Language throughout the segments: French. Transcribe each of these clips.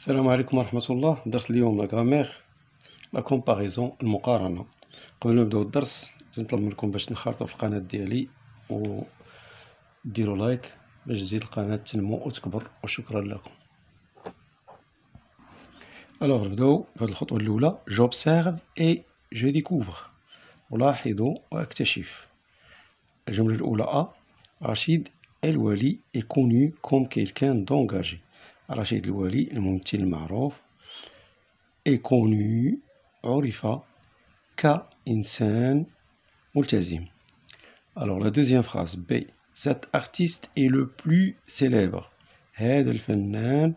السلام عليكم ورحمة الله. درس اليوم لا غرامير لا كومباريزون المقارنة. قبل ما نبداو الدرس نطلب منكم باش تنخرطوا في القناة ديالي وديروا لايك باش تزيد القناة تنمو وتكبر، وشكرا لكم. الوغ نبداو بهاد الخطوة الأولى. j'observe et je découvre. ألاحظ وأكتشف. الجملة الأولى رشيد الولي est connu comme quelqu'un d'engagé. رشيد الولي الممثل المعروف est connu عرف كإنسان ملتزم. Alors la deuxième phrase B. Cet artiste est le plus célèbre. هذا الفنان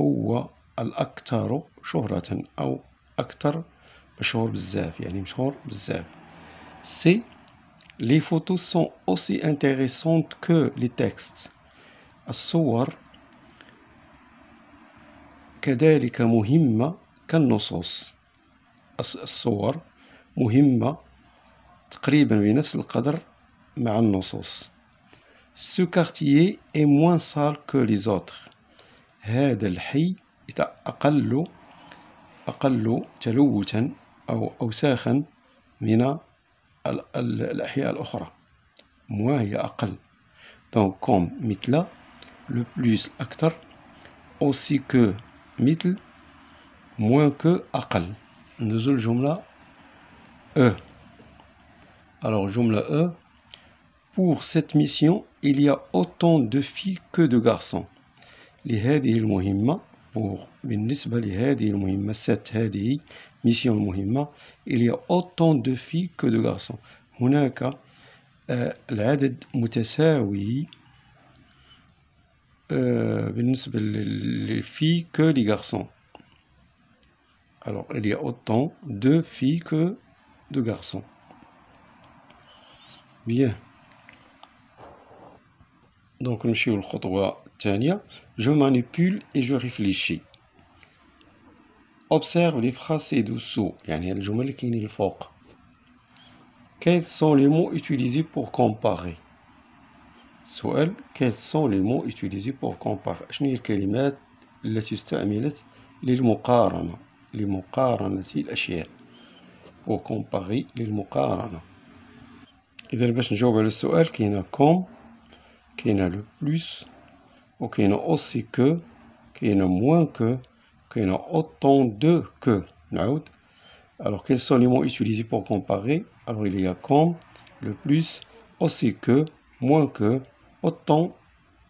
هو الأكثر شهرة أو أكثر مشهور بزاف، يعني مشهور بزاف. C. Les photos sont aussi intéressantes que les textes. الصور كذلك مهمة كالنصوص. الصور مهمة تقريبا بنفس القدر مع النصوص. Ce quartier est moins sale que les autres. هذا الحي أقل تلوثا أو أوساخا من الأحياء الأخرى. moins هي أقل. donc comme مثل، le plus أكثر، aussi que مثل، moins que أقل. نزول جملة E. Alors جملة E. Pour cette mission il y a autant de filles que de garçons. لهذه المهمة بالنسبة لهذه المهمة هذه mission المهمة il y a autant de filles que de garçons. هناك العدد متساوي بالنسبة les filles que les garçons. Alors il y a autant de filles que de garçons. Bien. Donc نمشيو للخطوة الثانية. Je manipule et je réfléchis. Observe les phrases ci-dessous، يعني الجمل اللي كاينين الفوق. Quels sont les mots utilisés pour comparer؟ سؤال quels sont les mots utilisés pour comparer؟ شنو هي الكلمات التي استعملت للمقارنة، لمقارنة الأشياء، pour comparer للمقارنة. إذا باش نجاوب على السؤال كاينة comme، كاينة le plus، وكاينة aussi que، كاينة moins que، كاينة autant de que. نعاود. Alors quels sont les mots utilisés pour comparer؟ Alors il y a comme, le plus, aussi que, moins que, autant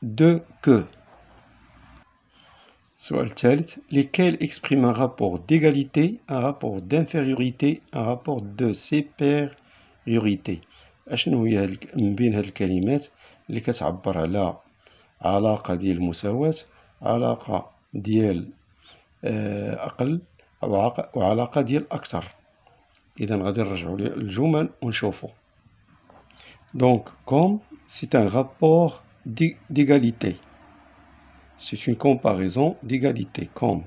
de que. السؤال الثالث. Lesquels expriment un rapport d'égalité, un rapport d'infériorité, un rapport de supériorité؟ أشنو هي من بين هاد الكلمات اللي كتعبر على علاقة ديال المساواة، علاقة ديال أقل، وعلاقة ديال أكثر؟ إذا غادي نرجعو للجمل ونشوفو. Donc comme c'est un rapport d'égalité. C'est une comparaison d'égalité comme.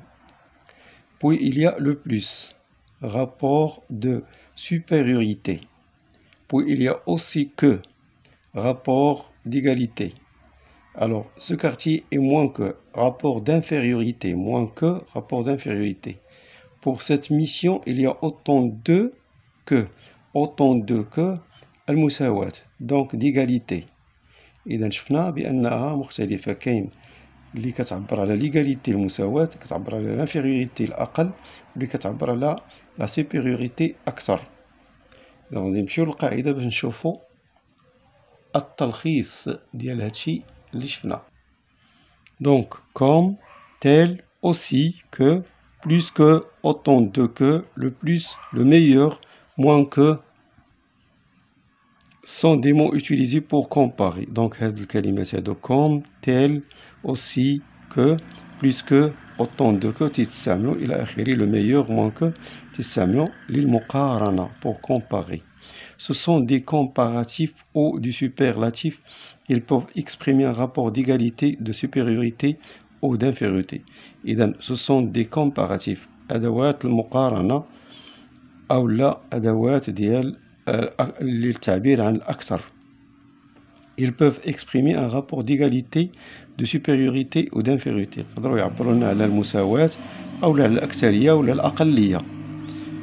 Puis il y a le plus, rapport de supériorité. Puis il y a aussi que, rapport d'égalité. Alors ce quartier est moins que, rapport d'infériorité, moins que, rapport d'infériorité. Pour cette mission il y a autant de que المساواة، donc d'égalité. إذا شفنا بأنها مختلفة. كاين اللي كتعبر على l'égalité المساواة، كتعبر على l'infériorité الأقل، واللي كتعبر على la supériorité أكثر. إذا غادي نمشيو للقاعدة باش نشوفو التلخيص ديال هادشي اللي شفنا. donc comme، tel، aussi que، plus que، autant de que، le plus، le meilleur، moins que sont des mots utilisés pour comparer. donc هاد الكلمات هادو comme، tel، aussi que، plus que، autant de que تستعملوا إلى آخره. le meilleur، moins que تستعملوا للمقارنة pour comparer. Ce sont des comparatifs ou des superlatifs. Ils peuvent exprimer un rapport d'égalité, de supériorité ou d'infériorité. إذا ce sont des comparatifs، أدوات المقارنة أو لا أدوات ديال للتعبير عن الأكثر. Ils peuvent exprimer un rapport d'égalité de supériorité ou d'infériorité. يقدروا يعبروا لنا على المساواة أو على الأكثرية ولا الأقلية.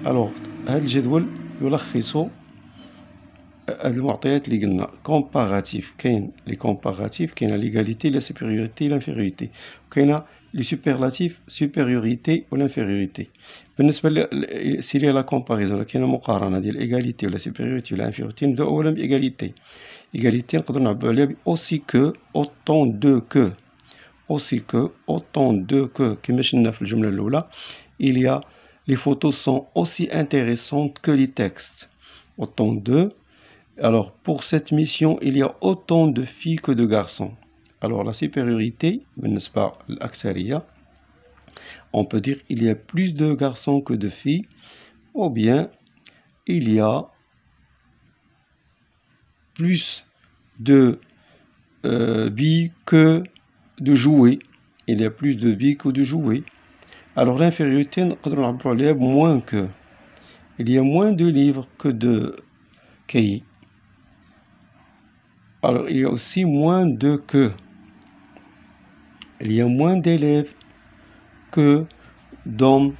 ألوغ هذا الجدول يلخص هاد المعطيات اللي قلنا. كومباراتيف، كاين لي كومباراتيف، كاين ليغاليتي، لا سوبيريوريتي، لانفيريوريتي، وكاين لي سوبرلاتيف، سوبيريوريتي والانفيريوريتي. بالنسبة سيلي لا كومباريزون، كاين مقارنة ديال ايغاليتي ولا سوبيريوريتي ولا انفيريوريتي. نبداو أولا بإيغاليتي. إيغاليتي نقدرو نعبرو عليها أوسي كو، أوطون دو كو، أوسي كو، أوطون دو كو. كيما شفنا في الجملة الأولى، il y a les photos sont aussi intéressantes que les textes. Autant de. Alors, pour cette mission, il y a autant de filles que de garçons. Alors, la supériorité, n'est-ce pas, l'aksaria, on peut dire il y a plus de garçons que de filles, ou bien il y a plus de billes que de jouets. Il y a plus de billes que de jouets. Alors, l'infériorité, moins que. Il y a moins de livres que de cahiers. Alors, il y a aussi moins de que. Il y a moins d'élèves que d'hommes.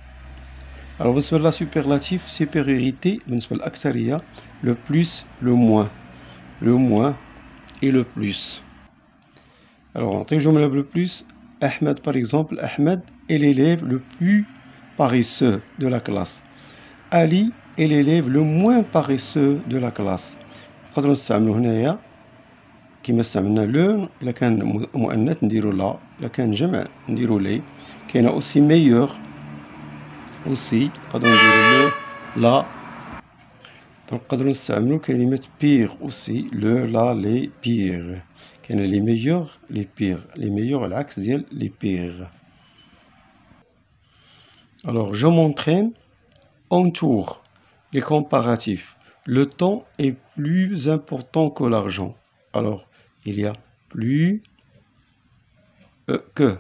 Alors, بالنسبة la superlatif, supériorité, بالنسبة l'aksaria, le plus, le moins et le plus. Alors, en termes le plus, Ahmed par exemple, Ahmed est l'élève le plus paresseux de la classe. Ali est l'élève le moins paresseux de la classe. نقدروا نستعملوا هنايا كيما استعملنا لو. إلا كان مؤنث نديرو لا، إلا كان جمع نديرو لي. كاينة أوسي ميور، أوسي نقدرو نديرو لو لا. نقدرو نستعملو كلمة بيغ أوسي، لو لا لي بيغ. كاين لي ميور لي بيغ، لي ميور العكس ديال لي بيغ. Alors, je m'entraîne en tour. Les comparatifs. Le temps est plus important que l'argent. Alors, il y a plus que.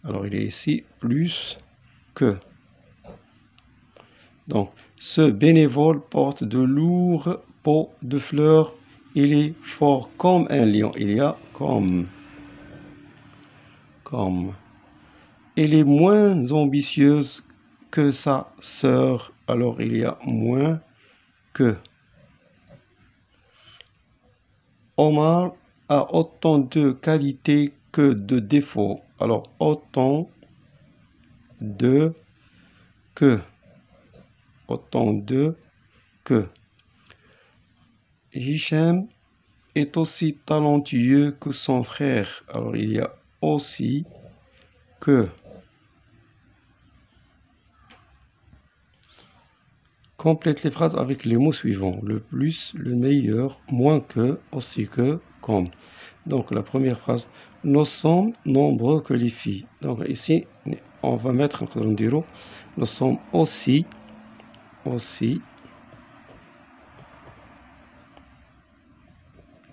Alors, il y a ici plus que. Donc, ce bénévole porte de lourds pots de fleurs. Il est fort comme un lion. Il y a comme. Elle est moins ambitieuse que sa sœur. Alors, il y a moins que. Omar a autant de qualités que de défauts. Alors, autant de que. Autant de que. Hicham est aussi talentueux que son frère. Alors, il y a aussi que. Complète les phrases avec les mots suivants. Le plus, le meilleur, moins que, aussi que, comme. Donc, la première phrase. Nous sommes nombreux que les filles. Donc, ici, on va mettre un dire. Nous sommes aussi.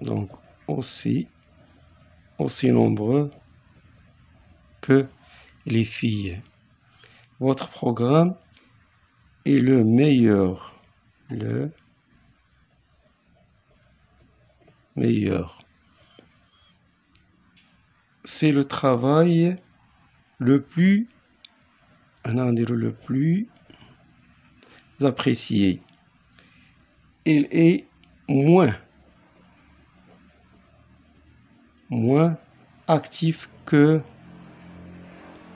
Donc, aussi nombreux que les filles. Votre programme est le meilleur. C'est le travail le plus apprécié. Il est moins actif que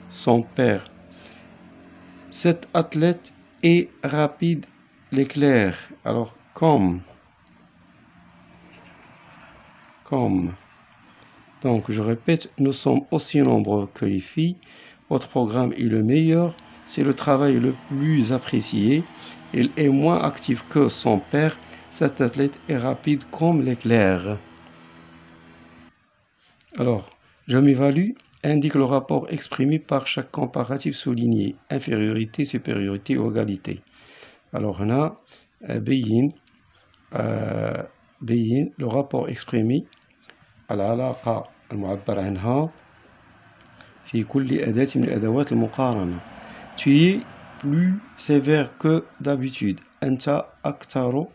son père. Cet athlète est rapide, l'éclair. Alors, comme. Donc, je répète, nous sommes aussi nombreux que les filles. Votre programme est le meilleur. C'est le travail le plus apprécié. Il est moins actif que son père. Cet athlète est rapide comme l'éclair. Alors, je m'évalue. Indique le rapport exprimé par chaque comparatif souligné. Infériorité, supériorité ou égalité. Alors, on a بين le rapport exprimé العلاقة المعبر عنها في كل أداة من أدوات المقارنة. Tu es plus sévère que d'habitude. أنت أكثر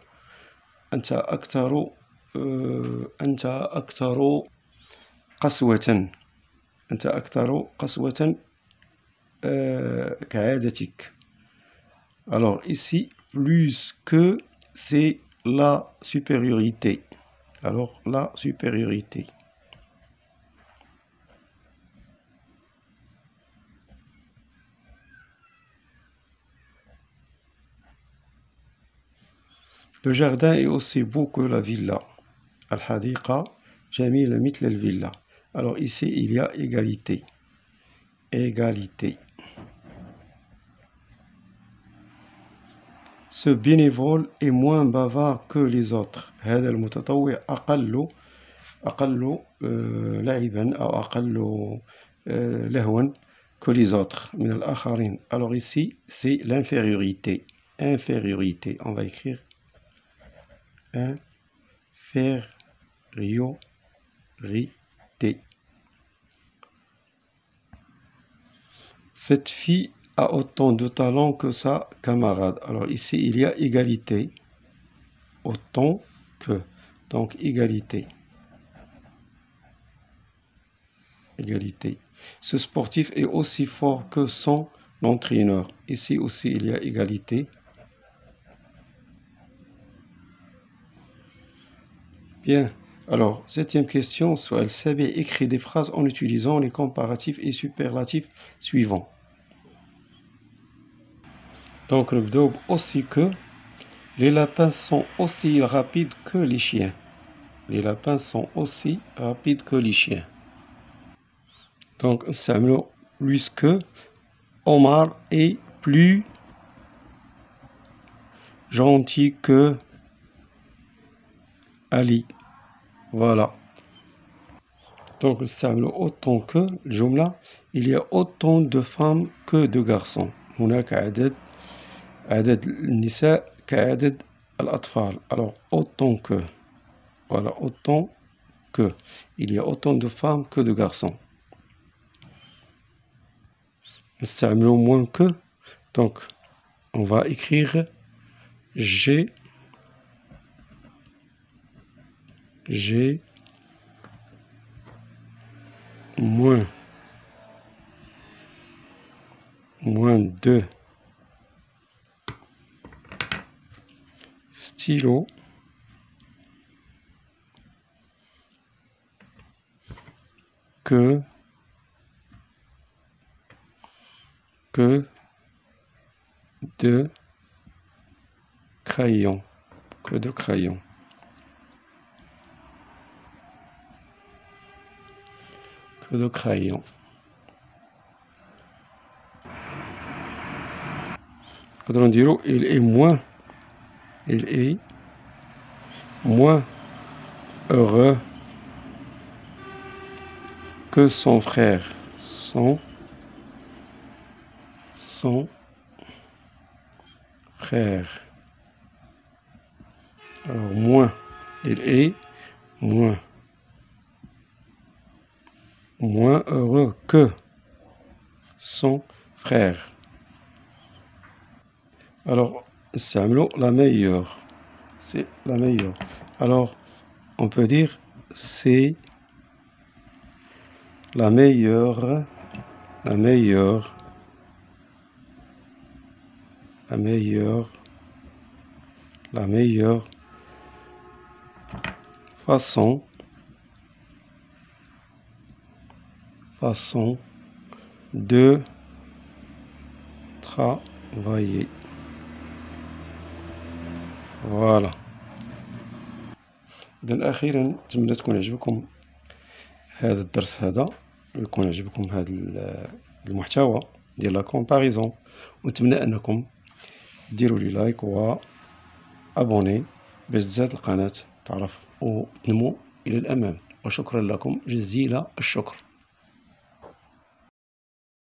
قسوة. أنت أكثر قسوة كعادتك. Alors ici, plus que, c'est la supériorité. Alors la supériorité. Le jardin est aussi beau que la villa. Al-Hadiqa jamila mithl al-villa. Alors ici, il y a égalité. Égalité. Ce bénévole est moins bavard que les autres. هذا المتطوع أقل لعبا أو أقل لهوا que les autres من الآخرين. Alors ici, c'est l'infériorité. Infériorité. On va écrire infériorité. Cette fille a autant de talent que sa camarade. Alors ici, il y a égalité. Autant que. Donc, égalité. Égalité. Ce sportif est aussi fort que son entraîneur. Ici aussi, il y a égalité. Bien. Alors, septième question. Soit elle savait écrire des phrases en utilisant les comparatifs et superlatifs suivants. Donc, le verbe aussi que. Les lapins sont aussi rapides que les chiens. Les lapins sont aussi rapides que les chiens. Donc, Samuel plus que. Omar est plus gentil que Ali. Voilà. Donc, Samuel autant que. الجملة, il y a autant de femmes que de garçons. هناك عدد النساء كعدد الأطفال. Alors, autant que. Voilà, autant que. Il y a autant de femmes que de garçons. نستعملوا moins que. Donc, on va écrire j'ai moins de stylo que de crayons. Que de crayons. Que de crayons. نقدروا نديرو il est moins heureux que son frère. Son frère. Alors moins, il est moins heureux que son frère. Alors, c'est la meilleure. C'est la meilleure. Alors, on peut dire c'est la meilleure façon de travailler. Voilà. إذن أخيرا نتمنى تكون عجبكم هذا الدرس هذا، ويكون عجبكم هذا المحتوى ديال لا كومباريزون، ونتمنى أنكم ديروا لي لايك و أبوني باش تزاد القناة تعرف وتنمو إلى الأمام. وشكرا لكم جزيل الشكر.